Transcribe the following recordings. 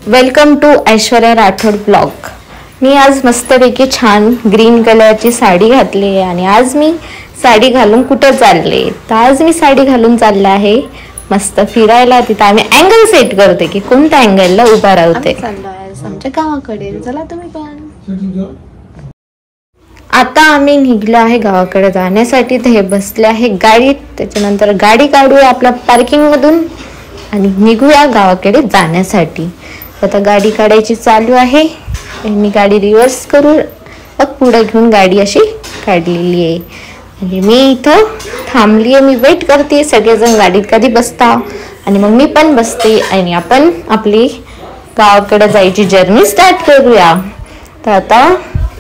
Welcome to Aishwarya Rathod blog. मी आज मस्तपैकी छान ग्रीन कलरची साडी घातली आहे आणि आज मी साडी घालून कुठं चालले तर आज मी साडी घालून चालले आहे मस्त फिरायला। तिथं आम्ही अँगल सेट करते की कोणत्या अँगलला उभा राहते। आमच्या गावाकडे चला तुम्ही पण। आता आम्ही निघलो आहे गावाकडे जाण्यासाठी। ते हे बसले आहे गाडीत, त्याच्यानंतर गाडी काढूया आपल्या पार्किंग मधून आणि निघूया गावाकडे जाण्यासाठी। आता गाडी काढायची चालू आहे। मी गाडी रिव्हर्स करून मग पुढे घेऊन गाडी अशी काढलेली आहे आणि मी इथं थांबली आहे। मी वेट करते सगळेजण गाडीत कधी बसता आणि मग मी पण बसते आणि आपण आपली गावाकडे जायची जर्नी स्टार्ट करूया। तर आता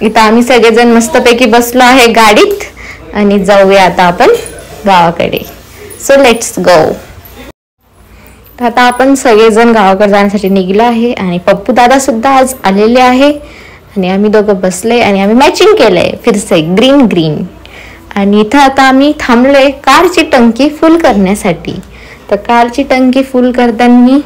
इथं आम्ही सगळेजण मस्तपैकी बसलो आहे गाडीत आणि जाऊया आता आपण गावाकडे। So let's go. आता आपण सगळेजण गावाकडे जाण्यासाठी निघलो आहे आणि पप्पू दादा सुद्धा आज आलेले आहे आणि आम्ही दोघं बसले आणि आम्ही मॅचिंग केलंय फिरसे ग्रीन ग्रीन। आणि इथं आता आम्ही थांबलोय कारची टंकी फुल करण्यासाठी। तर कारची टंकी फुल करताना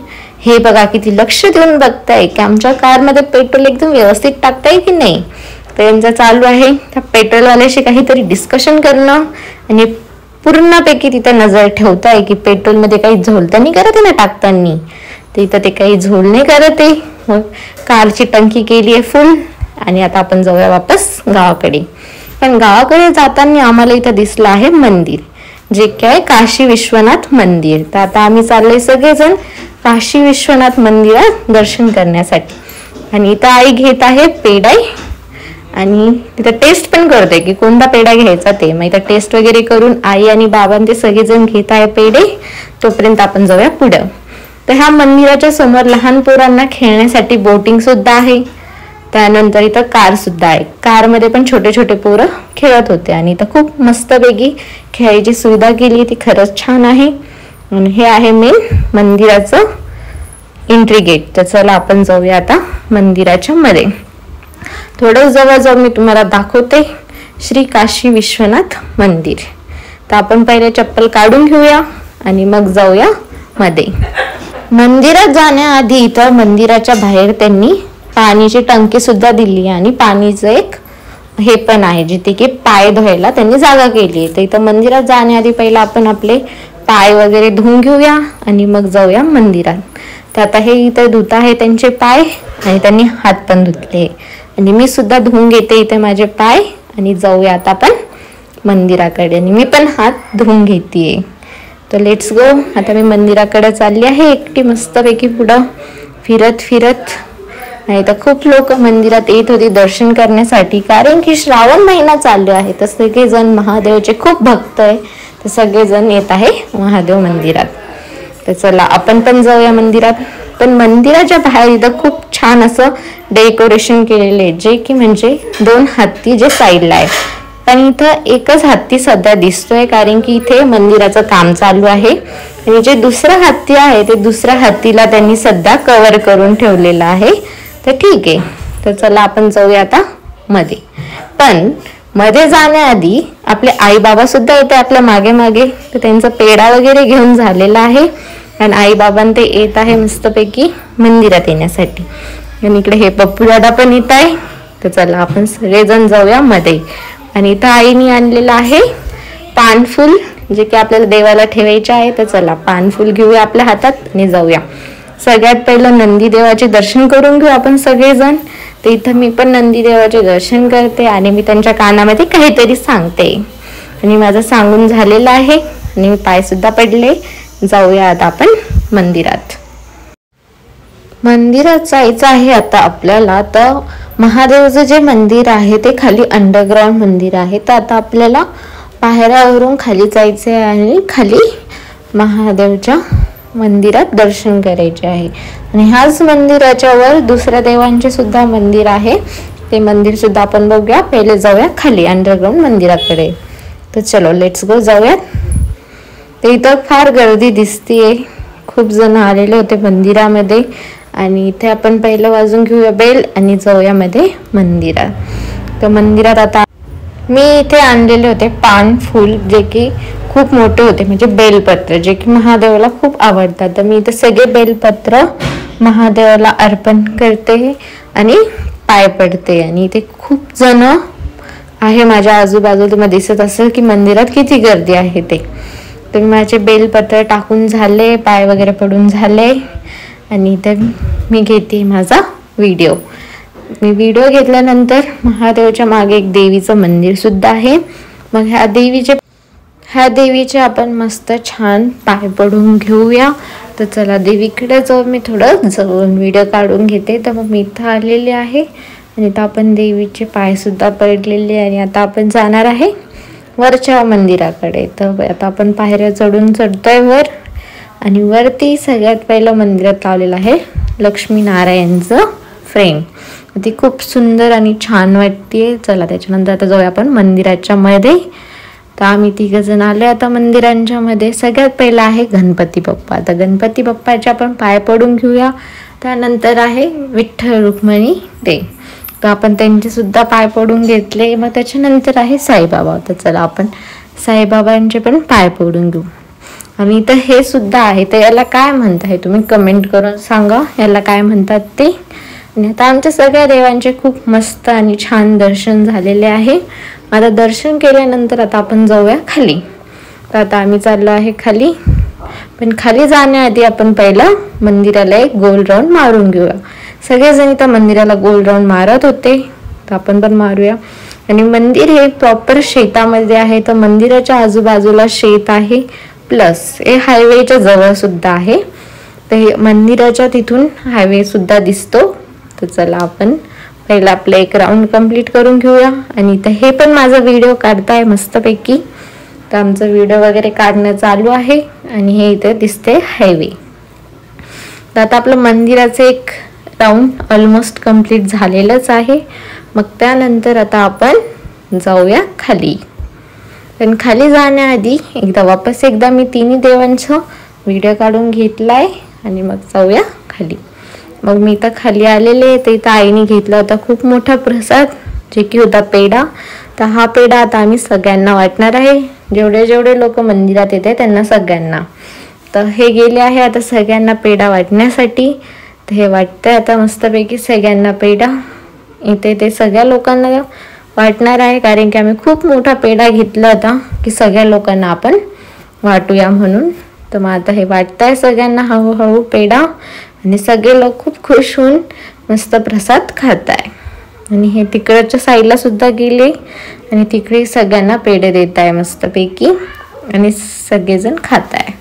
हे बघा किती लक्ष देऊन बघताय की आमच्या कारमध्ये पेट्रोल एकदम व्यवस्थित टाकताय की नाही। तर यांचं चालू आहे त्या पेट्रोलवाल्याशी काहीतरी डिस्कशन करणं आणि पूर्णपैकी तिथे नजर ठेवताय की पेट्रोल मध्ये काही झोल तर नाही करत आहे ना टाकताना। तर इथं ते काही झोल नाही करत आहे। मग कारची टंकी केली आहे फुल आणि आता आपण जाऊया वापस गावाकडे। पण गावाकडे जाताना आम्हाला इथं दिसलं आहे मंदिर, जे काय काशी विश्वनाथ मंदिर। तर आता आम्ही चाललोय सगळेजण काशी विश्वनाथ मंदिरात दर्शन करण्यासाठी। आणि इथं आई घेत आहे पेढा आणि तिथं टेस्ट पण करते की कोणता पेढा घ्यायचा ते। मग इथं टेस्ट वगैरे करून आई आणि बाबा ते सगळेजण घेत आहे पेढे। तोपर्यंत आपण जाऊया पुढं। तर ह्या मंदिराच्या समोर लहान पोरांना खेळण्यासाठी बोटिंग सुद्धा आहे। त्यानंतर इथं कार सुद्धा आहे। कारमध्ये पण छोटे छोटे पोरं खेळत होते आणि इथं खूप मस्तपैकी खेळायची सुविधा केली, ती खरंच छान आहे। आणि हे आहे मेन मंदिराचं एंट्री गेट। तर चला आपण जाऊया आता मंदिराच्या मध्ये। थोडं जवळ जाऊन मी तुम्हाला दाखवते श्री काशी विश्वनाथ मंदिर। तर आपण पहिले चप्पल काढून घेऊया आणि मग जाऊया मध्ये। मंदिरात जाण्याआधी इथं मंदिराच्या बाहेर त्यांनी पाण्याची टंकी सुद्धा दिली आणि पाणीचं एक हे पण आहे जिथे की पाय धुवायला त्यांनी जागा केली आहे। तर इथं मंदिरात जाण्याआधी पहिला आपण आपले पाय वगैरे धुवून घेऊया आणि मग जाऊया मंदिरात। तर आता हे इथं धुत आहे त्यांचे पाय आणि त्यांनी हात पण धुतले आणि मी सुद्धा धुवून घेते इथे माझे पाय आणि जाऊया आता आपण मंदिराकडे। आणि मी पण हात धुवून घेते। तर लेट्स गो। आता मी मंदिराकडे चालली आहे एकटी मस्तपैकी पुढं फिरत फिरत। नाही तर खूप लोक मंदिरात येत होती दर्शन करण्यासाठी, कारण की श्रावण महिना चालू आहे। तर सगळेजण महादेवचे खूप भक्त आहे, तर सगळेजण येत आहे महादेव मंदिरात। तर चला आपण पण जाऊया मंदिरात। पण मंदिराच्या बाहेर इथं खूप छान असं डेकोरेशन केलेले आहे, जे की म्हणजे दोन हत्ती जे साईडला आहे। पण इथं एकच हत्ती सध्या दिसतोय, कारण की इथे मंदिराचं काम चालू आहे आणि जे दुसरं हत्ती आहे ते दुसऱ्या हत्तीला त्यांनी सध्या कव्हर करून ठेवलेलं आहे। तर ठीक आहे, तर चला आपण जाऊया आता मध्ये। पण मध्ये जाण्याआधी आपले आई बाबा सुद्धा येते आपल्या मागे मागे। तर त्यांचा पेढा वगैरे घेऊन झालेला आहे आणि आई बाबां ते येत आहे मस्तपैकी मंदिरात येण्यासाठी। आणि इकडे हे पप्पू दादा पण येत आहे। तर चला आपण सगळेजण जाऊया मध्ये। आणि इथं आईने आणलेलं आहे पानफुल, जे की आपल्याला देवाला ठेवायचे आहे। तर चला पानफुल घेऊया आपल्या हातात आणि जाऊया। सगळ्यात पहिलं नंदी देवाचे दर्शन करून घेऊ आपण सगळेजण। तर इथं मी पण नंदी देवाचे दर्शन करते आणि मी त्यांच्या कानामध्ये काहीतरी सांगते आणि माझं सांगून झालेलं आहे आणि मी पाय सुद्धा पडले। जाऊया आता आपण मंदिरात। मंदिरात जायचं आहे आता आपल्याला। तर महादेवचं जे मंदिर आहे ते खाली अंडरग्राउंड मंदिर आहे। तर आता आपल्याला पायऱ्यावरून खाली जायचे आहे आणि खाली महादेवच्या मंदिरात दर्शन करायचे आहे। आणि ह्याच मंदिराच्या वर दुसऱ्या देवांचे सुद्धा मंदिर आहे, ते मंदिर सुद्धा आपण बघूया। पहिले जाऊया खाली अंडरग्राउंड मंदिराकडे। तर चलो लेट्स गो जाऊयात। तर इथं फार गर्दी दिसतीये, खूप जण आलेले होते मंदिरामध्ये आणि इथे आपण पहिलं वाजून घेऊया बेल आणि जाऊया मध्ये मंदिरात। तर मंदिरात आता मी इथे आणलेले होते पान फूल, जे की खूप मोठे होते, म्हणजे बेलपत्र, जे की महादेवाला खूप आवडतात. तर मी इथे सगळे बेलपत्र महादेवाला अर्पण करते आणि पाय पडते. आणि इथे खूप जण आहे माझ्या आजूबाजूला. तुम्हाला दिसत असेल की मंदिरात किती गर्दी आहे ते. तर माझे बेलपत्र टाकून झाले, पाय वगैरे पडून झाले आणि इथे मी घेते माझा व्हिडिओ. मी व्हिडिओ घेतल्यानंतर महादेवाच्या मागे एक देवीचं मंदिर सुद्धा आहे. मग ह्या देवीचे आपण मस्त छान पाय पडून घेऊया. तर चला देवीकडे जाऊ. मी थोडं जवळून व्हिडिओ काढून घेते. तर मग मी इथं आलेले आहे आणि इथं आपण देवीचे पाय सुद्धा पडलेले. आणि आता आपण जाणार आहे वरच्या मंदिराकडे. तर आता आपण पायऱ्या चढतोय वर. आणि वरती सगळ्यात पहिलं मंदिरात लावलेलं आहे लक्ष्मीनारायणचं फ्रेम. ती खूप सुंदर आणि छान वाटते. चला त्याच्यानंतर आता जाऊया आपण मंदिराच्या मध्ये. तर आम्ही 3 जण आले आता मंदिरांच्या मध्ये. सगळ्यात पहिला आहे गणपती बाप्पा. तर गणपती बाप्पाचे आपण पाय पडून घेऊया. त्यानंतर आहे विठ्ठल रुक्मिणी ते, तर आपण त्यांचे सुद्धा पाय पडून घेतले. मग त्याच्यानंतर आहे साईबाबा. तर चला आपण साईबाबांचे पण पाय पडून घेऊ. आणि इथं हे सुद्धा आहे. तर याला काय म्हणतात तुम्ही कमेंट करून सांगा, याला काय म्हणतात ते. आणि आता आमच्या सगळ्या देवांचे खूप मस्त आणि छान दर्शन झालेले आहे. आता दर्शन केल्यानंतर आता आपण जाऊया खाली. तर आता आम्ही चाललो आहे खाली. पण खाली जाण्याआधी आपण पहिला मंदिराला एक गोल राऊंड मारून घेऊया. सगळेजण इथं मंदिराला गोल राऊंड मारत होते, तर आपण पण मारूया. आणि मंदिर हे प्रॉपर शेतामध्ये आहे. तर मंदिराच्या आजूबाजूला शेत आहे, प्लस हे हायवेच्या जवळ सुद्धा आहे. तर हे मंदिराच्या तिथून हायवे सुद्धा दिसतो. तर चला आपण पहिला आपलं एक राऊंड कंप्लीट करून घेऊया. आणि इथं हे पण माझा व्हिडिओ काढताय मस्तपैकी. तर आमचं व्हिडिओ वगैरे काढणं चालू आहे. आणि हे इथे दिसते हायवे. तर आता आपलं मंदिराचं एक राऊंड ऑलमोस्ट कंप्लीट झालेलंच आहे. मग त्यानंतर आता आपण जाऊया खाली. पण खाली जाण्याआधी वापस एकदा मी 3 देवांचं व्हिडिओ काढून घेतलाय आणि मग जाऊया खाली. मग मी इथं खाली आलेले. तर इथं आईने घेतला होता खूप मोठा प्रसाद, जे की होता पेढा. तर हा पेढा आता आम्ही सगळ्यांना वाटणार आहे. जेवढे लोक मंदिरात येते त्यांना सगळ्यांना. तर हे गेले आहे आता सगळ्यांना पेढा वाटण्यासाठी. तर हे वाटतंय आता मस्तपैकी सगळ्यांना पेढा. इथे ते सगळ्या लोकांना वाटणार आहे, कारण की आम्ही खूप मोठा पेढा घेतला होता की सगळ्या लोकांना आपण वाटूया म्हणून. तर मग आता हे वाटतंय सगळ्यांना हळूहळू पेढा. आणि सगळे लोक खूप खुश होऊन मस्त प्रसाद खात आहे. आणि हे तिकडच्या साईडला सुद्धा गेले आणि तिकडे सगळ्यांना पेढे देत आहे मस्तपैकी. आणि सगळेजण खात आहे.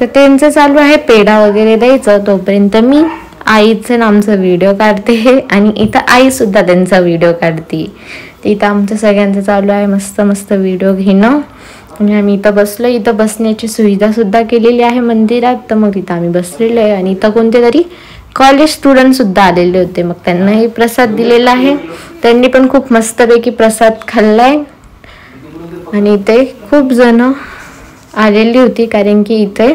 तर त्यांचं चालू आहे पेढा वगैरे द्यायचं. तोपर्यंत मी आईचं आमचा व्हिडिओ काढते. आणि इथं आई सुद्धा त्यांचा व्हिडिओ काढते. तर इथं आमचं सगळ्यांचं चालू आहे मस्त मस्त व्हिडिओ घेणं. आणि आम्ही इथं बसलो. इथं बसण्याची सुविधा सुद्धा केलेली आहे मंदिरात. तर मग इथं आम्ही बसलेलो आहे. आणि इथं कोणते तरी कॉलेज स्टुडंट सुद्धा आलेले होते. मग त्यांनाही प्रसाद दिलेला आहे. त्यांनी पण खूप मस्तपैकी प्रसाद खाल्लाय. आणि इथे खूप जण आलेली होती, कारण की इथे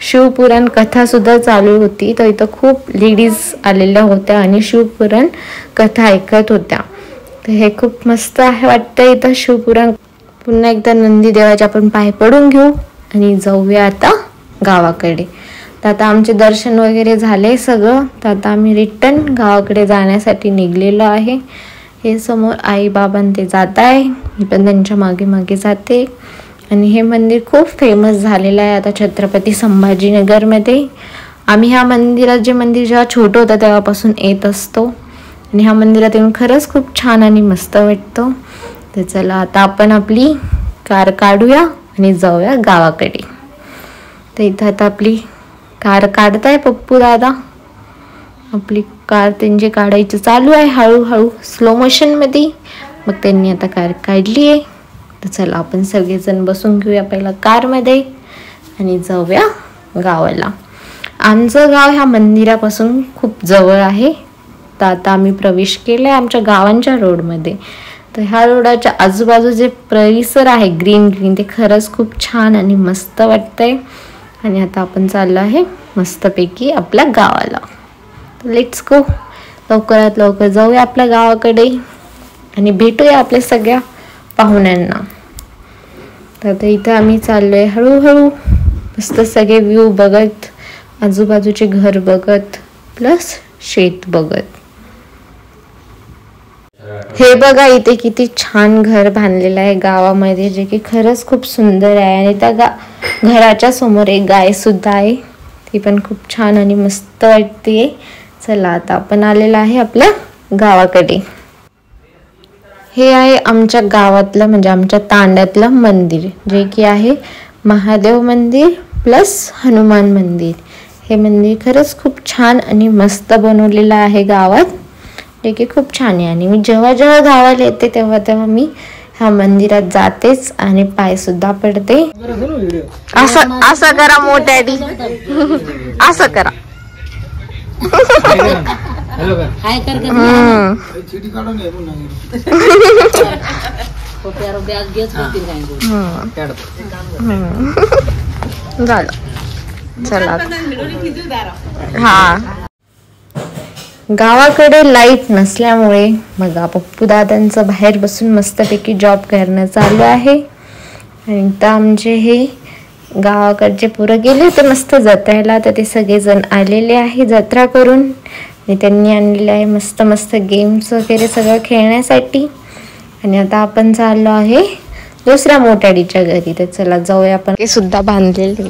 शिवपुराण कथा सुद्धा चालू होती. तर इथं खूप लेडीज आलेल्या होत्या आणि शिवपुराण कथा ऐकत होत्या. तर हे खूप मस्त आहे वाटतं इथं शिवपुराण. पुन्हा एकदा नंदी देवाचे आपण पाय पडून घेऊ आणि जाऊया आता गावाकडे. तर आता आमचे दर्शन वगैरे झाले सगळं. तर आता आम्ही रिटर्न गावाकडे जाण्यासाठी निघलेलो आहे. हे समोर आई बाबां ते जात आहे, मी पण त्यांच्या मागे मागे जाते. आणि हे मंदिर खूप फेमस झालेलं आहे आता छत्रपती संभाजीनगरमध्ये. आम्ही ह्या मंदिरात, जे मंदिर जेव्हा छोटं होतं तेव्हापासून येत असतो. आणि ह्या मंदिरात येऊन खरंच खूप छान आणि मस्त वाटतं. तर चला आता आपण आपली कार काढूया आणि जाऊया गावाकडे. तर इथं आता आपली कार काढताय पप्पू दादा. आपली कार त्यांची काढायचं चालू आहे हळूहळू स्लो मोशनमध्ये. मग त्यांनी आता कार काढली आहे. तर चला आपण सगळेजण बसून घेऊया पहिला कारमध्ये आणि जाऊया गावाला. आमचं गाव ह्या मंदिरापासून खूप जवळ आहे. तर आता आम्ही प्रवेश केला आहे आमच्या गावांच्या रोडमध्ये. तर ह्या रोडाच्या आजूबाजू जे परिसर आहे ग्रीन ग्रीन, ते खरंच खूप छान आणि मस्त वाटतंय. आणि आता आपण चाललो आहे मस्तपैकी आपल्या गावाला. Let's go. लवकरात लवकर जाऊया आपल्या गावाकडे आणि भेटूया आपल्या सगळ्या पाहुण्यांना. तर आता इथं आम्ही चाललोय हळूहळू मस्त सगळे व्ह्यू बघत, आजूबाजूचे घर बघत, प्लस शेत बघत. हे बघा इथे किती छान घर बांधलेलं आहे गावामध्ये, जे की खरंच खूप सुंदर आहे. आणि त्या घराच्या समोर एक गाय सुद्धा आहे, ती पण खूप छान आणि मस्त वाटते. चला आता आपण आलेलं आहे आपल्या गावाकडे. हे आहे आमच्या गावातलं म्हणजे आमच्या तांड्यातलं मंदिर, जे की आहे महादेव मंदिर प्लस हनुमान मंदिर. हे मंदिर खरंच खूप छान आणि मस्त बनवलेलं आहे गावात, जे की खूप छान आहे. आणि मी जेव्हा जेव्हा गावाला येते तेव्हा तेव्हा मी ह्या मंदिरात जातेच आणि पाय सुद्धा पडते. असं असं करा मोठ्याडी, असं करा. झालं, चला. हा, गावाकडे लाईट नसल्यामुळे बघा पप्पू दादांचं बाहेर बसून मस्तपैकी जॉब करणं चालू आहे. आणि तर आमचे हे गावाकडचे पोरं गेले होते मस्त जत्रेला, तर ते सगळेजण आलेले आहे जत्रा करून. आणि त्यांनी आणलेले आहे मस्त मस्त गेम्स वगैरे सगळं खेळण्यासाठी. आणि आता आपण चाललो आहे दुसऱ्या मोठ्याडीच्या घरी. तर चला जाऊया आपण. ते सुद्धा बांधलेले.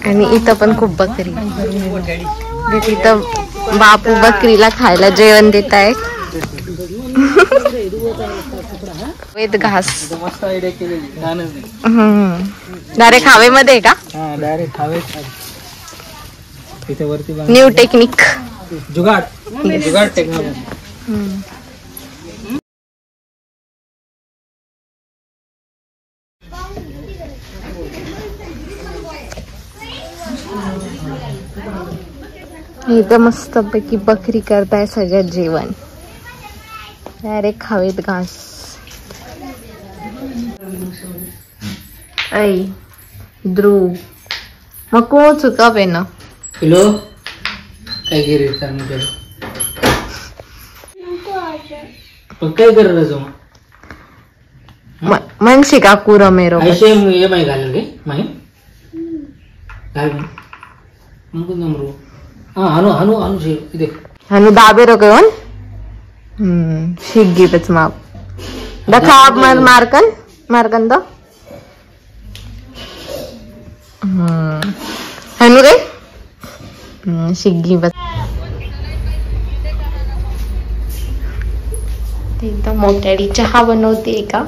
आणि इथं पण खूप बकरी, तिथं बापू बकरीला खायला जेवण देत आहे. वेद घास डायरेक्ट हवेमध्ये का? न्यू टेक्निक, जुगाड टेक्निक. इथं मस्त पैकी बकरी करताय सगळ्यात जेवण. डायरेक्ट हवेत घास. ऐ ध्रुव मग कोण चुका पे ना किलो काय गिरी पण काय करत मनशी का कुरा मेरो ऐसे ये माही घाल गे माही घाल मग नमरू. हा हनु हनु हनु शे इथे हनु दाबे रो कोण शिग्गी पच माप दखाब मारकन मारकन दो हनु रे शिग्गी बस. एकदम मोठ्याडी चहा बनवते का?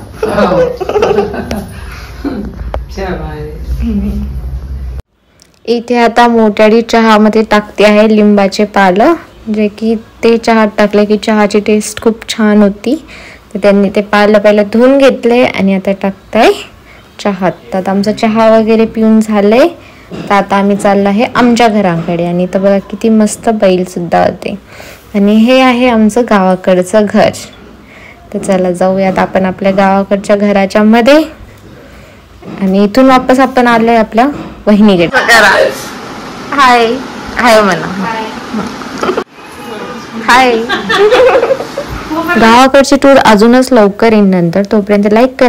इथे आता मोठ्याडी चहामध्ये टाकते आहे लिंबाचे पालं, जे की ते चहात टाकले की चहाची टेस्ट खूप छान होती. तर त्यांनी ते पालं पहिलं धुवून घेतले आणि आता टाकताय चहात. तर आमचा चहा वगैरे पिऊन झालंय. तर आता आम्ही चाललो आहे आमच्या घराकडे. आणि तर बघा किती मस्त बैल सुद्धा होते. आणि हे आहे आमचं गावाकडचं घर. तर चला जाऊयात आपण आपल्या गावाकडच्या घराच्या मध्ये. आणि इथून वापस आपण आलोय आपल्या वहिनीकडे. हाय हाय म्हणा, हाय. गावाकडची टूर अजूनच लवकर येईल नंतर, तोपर्यंत लाईक करा.